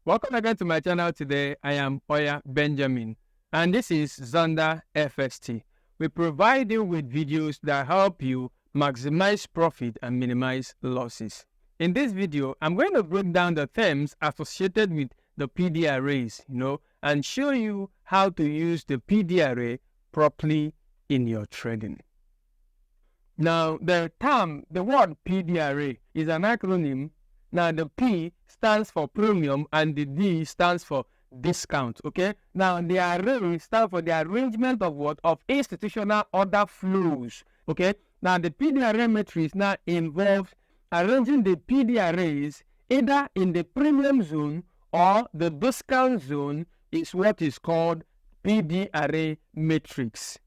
Welcome again to my channel. Today I am Oya Benjamin and this is Zonda FST. We provide you with videos that help you maximize profit and minimize losses. In this video, I'm going to break down the terms associated with the PD arrays, and show you how to use the PD array properly in your trading. Now, the word PD array is an acronym. Now, the P stands for premium and the D stands for discount, okay? Now, the array stands for the arrangement of what? Of institutional order flows, okay? Now, the PD array matrix now involves arranging the PD arrays either in the premium zone or the discount zone is what is called PD array matrix.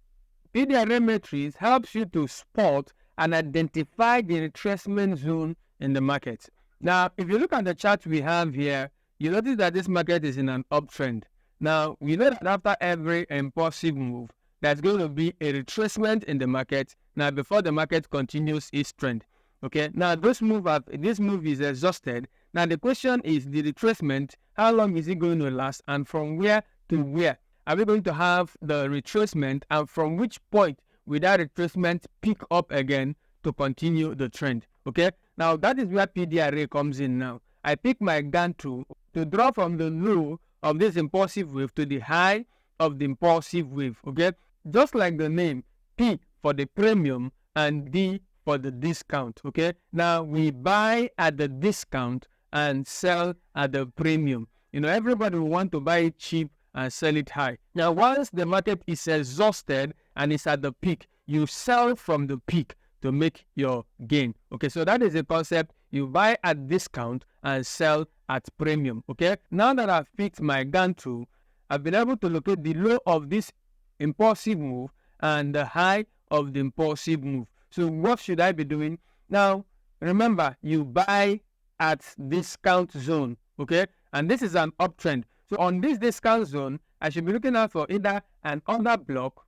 PD array matrix helps you to spot and identify the retracement zone in the market. Now, if you look at the chart we have here, you notice that this market is in an uptrend. Now, we know that after every impulsive move, there's going to be a retracement in the market. Now, before the market continues its trend. Okay. Now, this move is exhausted. Now, the question is the retracement. How long is it going to last, and from where to where are we going to have the retracement, and from which point will that retracement pick up again to continue the trend? Okay. Now, that is where PD array comes in now. I pick my gun tool to draw from the low of this impulsive wave to the high of the impulsive wave, okay? Just like the name, P for the premium and D for the discount, okay? Now, we buy at the discount and sell at the premium. Everybody will want to buy it cheap and sell it high. Now, once the market is exhausted and it's at the peak, you sell from the peak to make your gain. Okay, so that is the concept. You buy at discount and sell at premium. Okay, now that I've picked my gun tool, I've been able to locate the low of this impulsive move and the high of the impulsive move. So what should I be doing? Now, remember, you buy at discount zone. Okay, and this is an uptrend. So on this discount zone, I should be looking out for either an order block,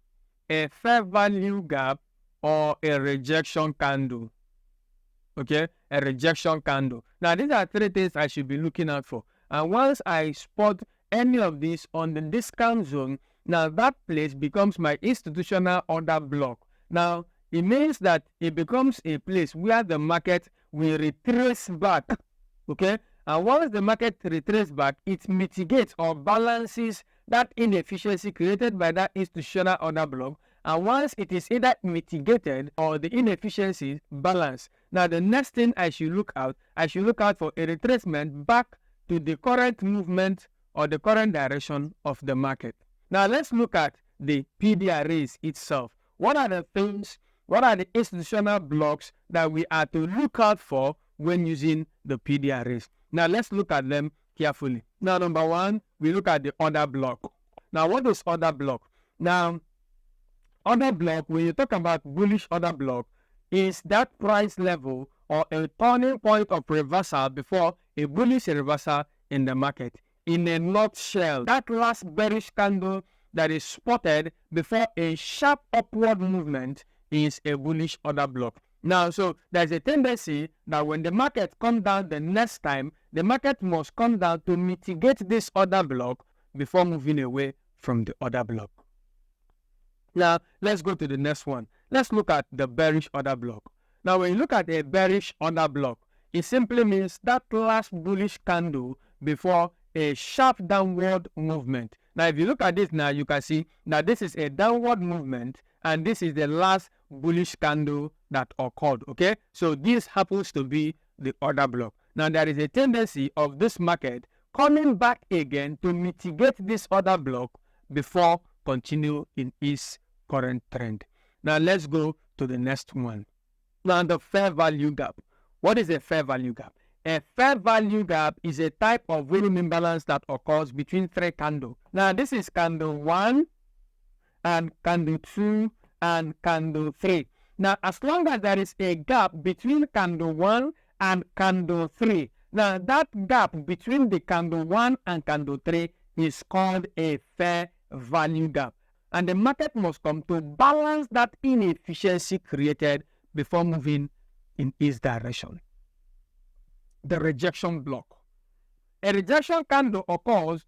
a fair value gap, or a rejection candle. Okay, a rejection candle. Now, these are three things I should be looking out for. And once I spot any of these on the discount zone, now that place becomes my institutional order block. Now, it means that it becomes a place where the market will retrace back. Okay, and once the market retraces back, it mitigates or balances that inefficiency created by that institutional order block. And once it is either mitigated or the inefficiency balanced, now the next thing I should look out for a retracement back to the current movement or the current direction of the market. Now let's look at the PD arrays itself. What are the institutional blocks that we are to look out for when using the PD arrays? Now let's look at them carefully. Now, number one, we look at the order block. Now, what is order block? Now, order block, when you talk about bullish order block, is that price level or a turning point of reversal before a bullish reversal in the market. In a nutshell, that last bearish candle that is spotted before a sharp upward movement is a bullish order block. Now, so there's a tendency that when the market comes down the next time, the market must come down to mitigate this order block before moving away from the order block. Now, let's go to the next one. Let's look at the bearish order block. Now, when you look at a bearish order block, it simply means that last bullish candle before a sharp downward movement. Now, if you look at this now, you can see that this is a downward movement and this is the last bullish candle that occurred, okay? So this happens to be the order block. Now, there is a tendency of this market coming back again to mitigate this order block before continue in its current trend. Now, let's go to the next one. Now, the fair value gap. What is a fair value gap? A fair value gap is a type of volume imbalance that occurs between three candles. Now, this is candle 1 and candle 2 and candle 3. Now, as long as there is a gap between candle 1 and candle 3, now that gap between the candle 1 and candle 3 is called a fair value gap. And the market must come to balance that inefficiency created before moving in its direction. The rejection block. A rejection candle occurs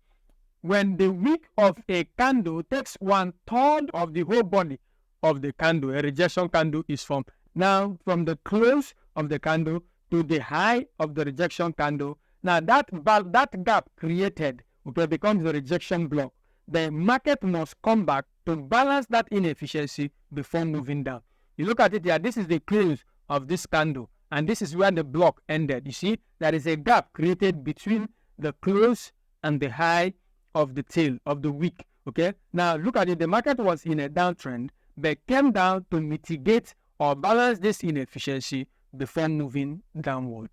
when the wick of a candle takes 1/3 of the whole body of the candle. A rejection candle is formed. Now, from the close of the candle to the high of the rejection candle, now that gap created, okay, becomes the rejection block. The market must come back to balance that inefficiency before moving down. You look at it here, this is the close of this candle, and this is where the block ended. You see, there is a gap created between the close and the high of the tail of the wick. Okay, now look at it, the market was in a downtrend but came down to mitigate or balance this inefficiency before moving downward.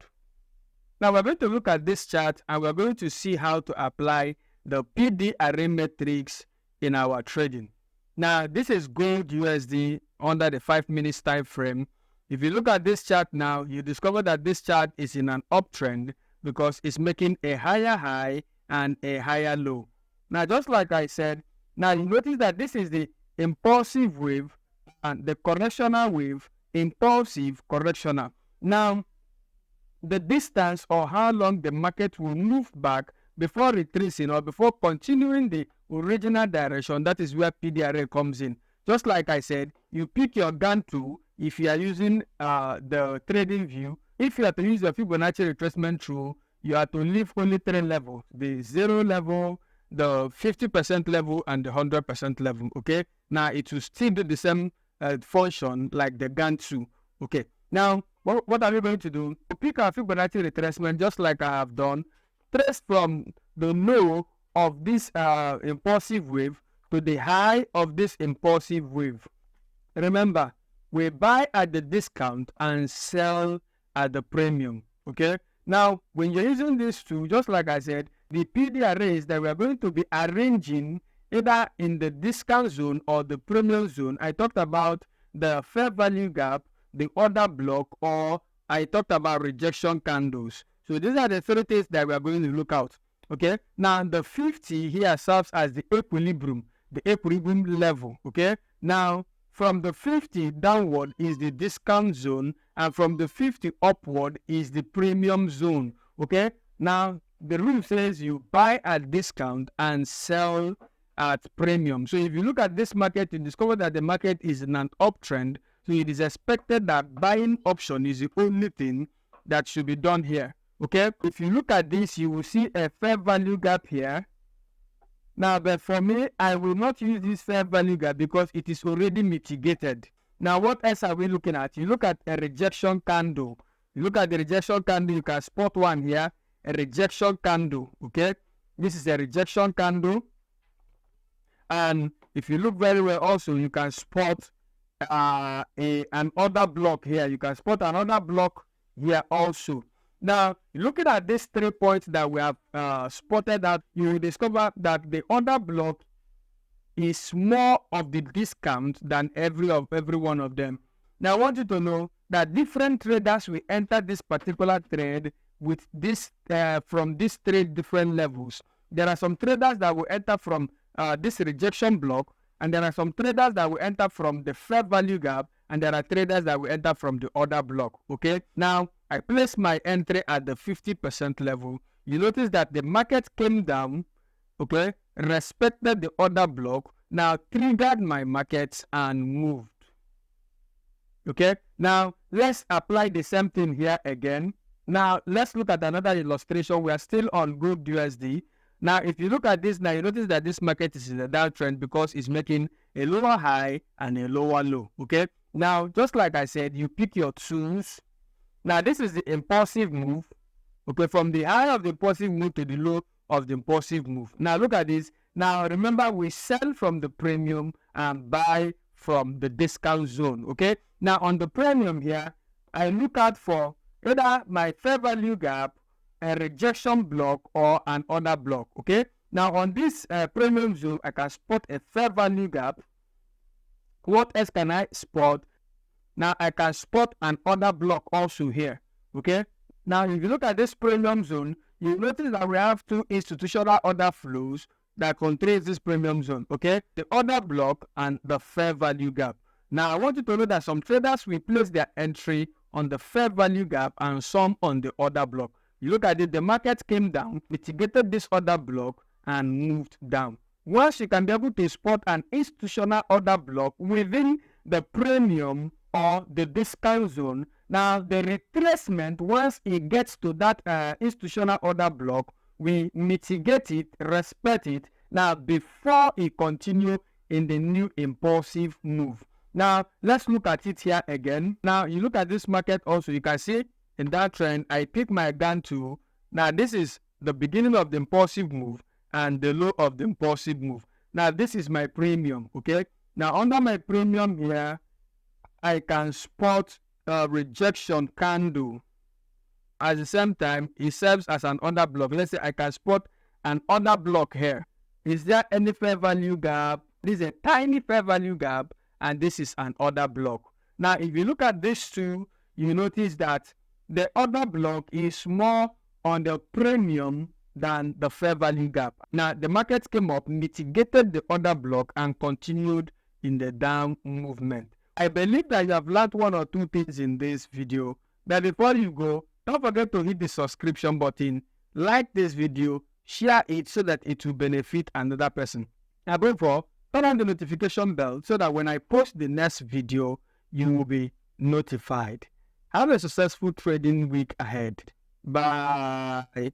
Now we're going to look at this chart and we're going to see how to apply the PD array matrix in our trading. Now this is gold USD under the 5 minutes time frame. If you look at this chart now, you discover that this chart is in an uptrend because it's making a higher high and a higher low. Now, just like I said, now you notice that this is the impulsive wave and the correctional wave, impulsive, correctional. Now, the distance or how long the market will move back before retracing or before continuing the original direction, that is where PD array comes in. Just like I said, you pick your Gann tool if you are using the trading view. If you are to use the Fibonacci retracement tool, you have to leave only 3 levels: the 0 level, the 50% level, and the 100% level. Okay, now it will still do the same function like the Gann tool. Okay, now what are we going to do? To pick our Fibonacci retracement, just like I have done, trace from the low of this impulsive wave to the high of this impulsive wave. Remember, we buy at the discount and sell at the premium. Okay, now when you're using this tool, just like I said, the PD arrays that we are going to be arranging either in the discount zone or the premium zone. I talked about the fair value gap, the order block, or I talked about rejection candles. So these are the 3 things that we are going to look out. Okay, now the 50 here serves as the equilibrium level. Okay, now from the 50 downward is the discount zone, and from the 50 upward is the premium zone. Okay, now the rule says you buy at discount and sell at premium. So if you look at this market, you discover that the market is in an uptrend. So it is expected that buying option is the only thing that should be done here. Okay, if you look at this, you will see a fair value gap here. Now, but for me, I will not use this fair value gap because it is already mitigated. Now, what else are we looking at? You look at a rejection candle. You look at the rejection candle, you can spot one here, a rejection candle. Okay, this is a rejection candle. And if you look very well also, you can spot an order block here. You can spot another block here also. Now, looking at these 3 points that we have spotted out, you will discover that the order block is more of the discount than every one of them. Now, I want you to know that different traders will enter this particular trade with this from these 3 different levels. There are some traders that will enter from this rejection block, and there are some traders that will enter from the fair value gap, and there are traders that will enter from the order block. Okay, now I place my entry at the 50% level. You notice that the market came down, okay, respected the order block, now triggered my markets and moved. Okay, now let's apply the same thing here again. Now let's look at another illustration. We are still on gold USD. Now, if you look at this now, you notice that this market is in a downtrend because it's making a lower high and a lower low. Okay, now just like I said, you pick your tools. Now, this is the impulsive move. Okay, from the high of the impulsive move to the low of the impulsive move. Now, look at this. Now, remember, we sell from the premium and buy from the discount zone. Okay, now on the premium here, I look out for either my fair value gap, a rejection block, or an order block. Okay, now on this premium zone, I can spot a fair value gap. What else can I spot? Now I can spot an order block also here. Okay, now if you look at this premium zone, you notice that we have 2 institutional order flows that contains this premium zone. Okay, the order block and the fair value gap. Now I want you to know that some traders will place their entry on the fair value gap and some on the order block. You look at it, the market came down, mitigated this order block, and moved down. Once you can be able to spot an institutional order block within the premium or the discount zone, now the retracement, once it gets to that institutional order block, we mitigate it, respect it, now before it continue in the new impulsive move. Now, let's look at it here again. Now, you look at this market also, you can see in that trend, I pick my Gann tool. Now, this is the beginning of the impulsive move and the low of the impulsive move. Now, this is my premium, okay? Now, under my premium here, I can spot a rejection candle. At the same time, it serves as an order block. Let's say I can spot an order block here. Is there any fair value gap? This is a tiny fair value gap, and this is an order block. Now, if you look at these two, you notice that the order block is more on the premium than the fair value gap. Now, the market came up, mitigated the order block, and continued in the down movement. I believe that you have learned one or two things in this video. But before you go, don't forget to hit the subscription button, like this video, share it so that it will benefit another person. And therefore, turn on the notification bell so that when I post the next video, you will be notified. Have a successful trading week ahead. Bye.